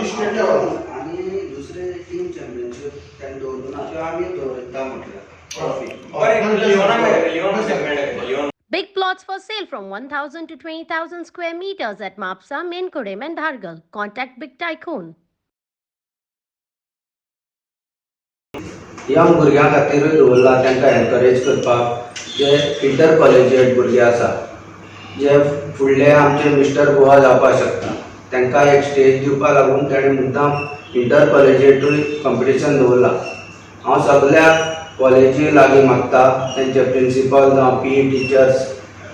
State level आणि दुसरे team championship त्यांनी दवरलो ना किंवा आमी दवरता म्हटल्यार Big plots for sale from 1,000 to 20,000 square meters at Mapsa, Menkodem and Dhargal. Contact Big Tycoon. Young भुरग्यां खातीरूय दवरला तांकां एनकरेज करपाक जे इंटर कॉलेजिएट भुरगे आसा जे फुडले आमचे मिस्टर गोवा जावपाक शकता तांकां एक स्टेज दिवपा लागून ताणें मुद्दाम इंटर कॉलेजिएटूय कॉम्पिटिशन दवरला। हांव सगळ्या कॉलेजी लागीं मागता तांचे प्रिंसिपल जावं पी टिचर्स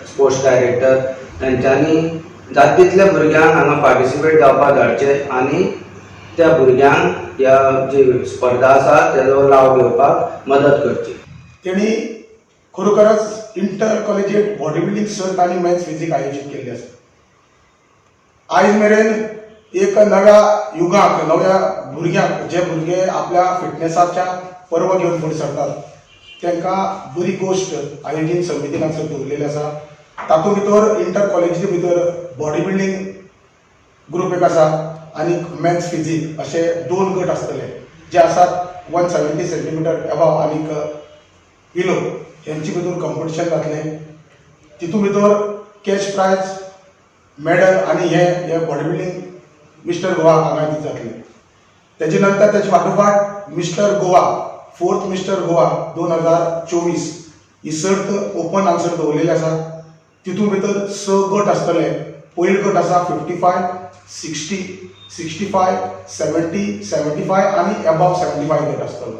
स्पोर्ट्स डायरेक्टर तांच्यांनी जाता तितल्या भुरग्यांक हांगा पार्टिसिपेट जावपाक धाडचे आनी त्या भुरग्यांक ह्या जी स्पर्धा आसा तेजो लाव घेवपाक मदत करची। त्यांनी खरोखरच इंटर कॉलेजिएट बॉडी बिल्डिंग सर्त आणि मेन्स फिजिक आयोजित केल्ली आसा। आयज मेरेन एक नव्या युगाक नव्या भुरग्यांक जे भुरगे आपल्या फिटनेसाच्या पर्व घेवन फुडें सरतात तांकां बरी गोश्ट आयोजीन समितीन हांगसर दवरलेली आसा। तातूंत भितर इंटर कॉलेजी भितर बॉडी बिल्डिंग ग्रुप एक आसा आनी मेन्स फिजिक असे 2 गट आसतले जे आसात 170 सेंटीमीटर एबाव आनीक इलो यांची भितर कॉम्पिटिशन जातलें। तितून भितर कॅश प्रायज मेडल आनी हे बॉडी बिल्डिंग मिस्टर गोवा हांगा दिवप जातलें। तेजे नंतर तेजे फाटोफाट mister Goa 4th mister Goa 2024 ही सर्त ओपन हांगसर दवरलेली आसा। तितून भितर 6 गट आसतले। पयलो गट आसा 55, 60, 65, 70, 75 आनी एबाव 75 गट आसतलो।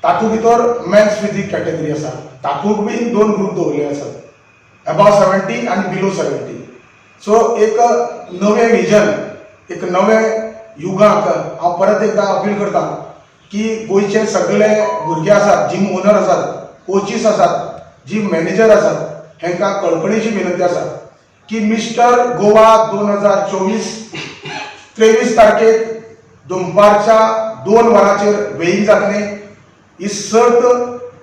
तातूंत भितर मेन्स फिजिक कॅटेगरी आसा तातूंत बी 2 ग्रुप दवरले आसात एबाव 70 आनी बिलो 70। सो एक नवे विजन एक नवे युगाक हांव परत एकदा अपील करता की गोंयचे सगळे भुरगे आसात जिम ओनर आसात कोचीस आसात जिम मॅनेजर आसात हांकां कळकळीची विनंती आसा की मिस्टर गोवा 2024 23 तारखेक दनपारच्या 2 वरांचेर वेळींग जातलें। ही सर्त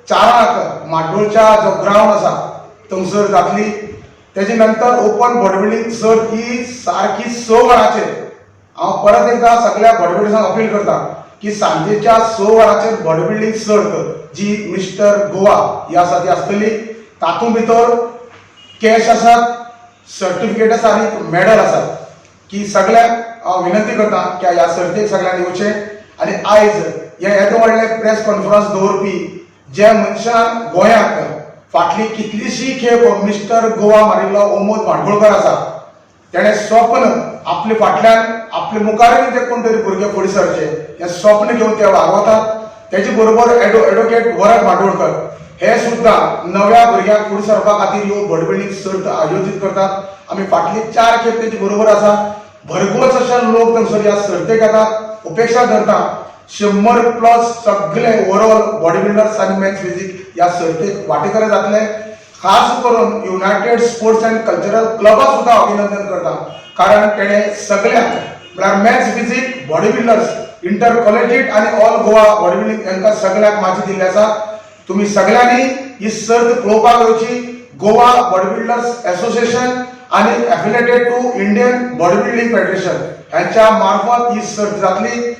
4 माटोळच्या जो ग्राउंड आसा थंयसर जातली। तेजे नंतर ओपन बॉडी बिल्डिंग सर्त ही सारकी 6 वरांचेर हांव परत एकदा सगळ्या बॉडी बिल्डर्सांक अपील करता की सांजेच्या 6 वरांचेर बॉडी बिल्डिंग सर्त जी मिस्टर गोवा ही आसा ती आसतली। तातूंत भितर कॅश आसात सर्टिफिकेट आसा आनी मेडल आसात की सगळ्यांक हांव विनंती करता की ह्या सर्तीक सगळ्यांनी येवचें। आनी आयज हे येदो व्हडले प्रेस कॉन्फरन्स दवरपी जे मनशान गोंयांक फाटली कितलीशी खेप मिस्टर गोवा मारिल्लो ओमोद माडगुळकर आसा तेणें स्वप्न आपले फाटल्यान आपले मुखारय जे कोण तरी भुरगे फुडें सरचे हें स्वप्न घेवन ते वागवतात। तेजे बरोबर एडवोकेट वरद माडगुळकर हे सुद्दां नव्या भुरग्यांक फुडें सरपा खातीर ह्यो बॉडी बिल्डिंग सर्त आयोजीत करतात। आमी फाटली 4 खेप तेजे बरोबर आसा। भरघोस अशे लोक थंयसर ह्या सर्तेक येतात। अपेक्षा धरता 100+ सगळे ओवरऑल बॉडी बिल्डर्स आनी मेन्स फिजिक ह्या सर्तेक वांटेकार जातले। खास करून युनायटेड स्पोर्ट्स अँड कल्चरल क्लबाक सुद्दां अभिनंदन करता कारण तेणें सगळ्यांक म्हळ्यार men's physique body builders inter collegiate आनी ऑल गोवा बॉडी बिल्डिंग हांकां सगळ्यांक माची दिल्ली आसा। तुमी सगळ्यांनी ही सर्त पळोवपाक येवची। गोवा बॉडी बिल्डर्स असोसिएशन आनी affiliated to Indian body building federation हांच्या मार्फत ही सर्त जातली।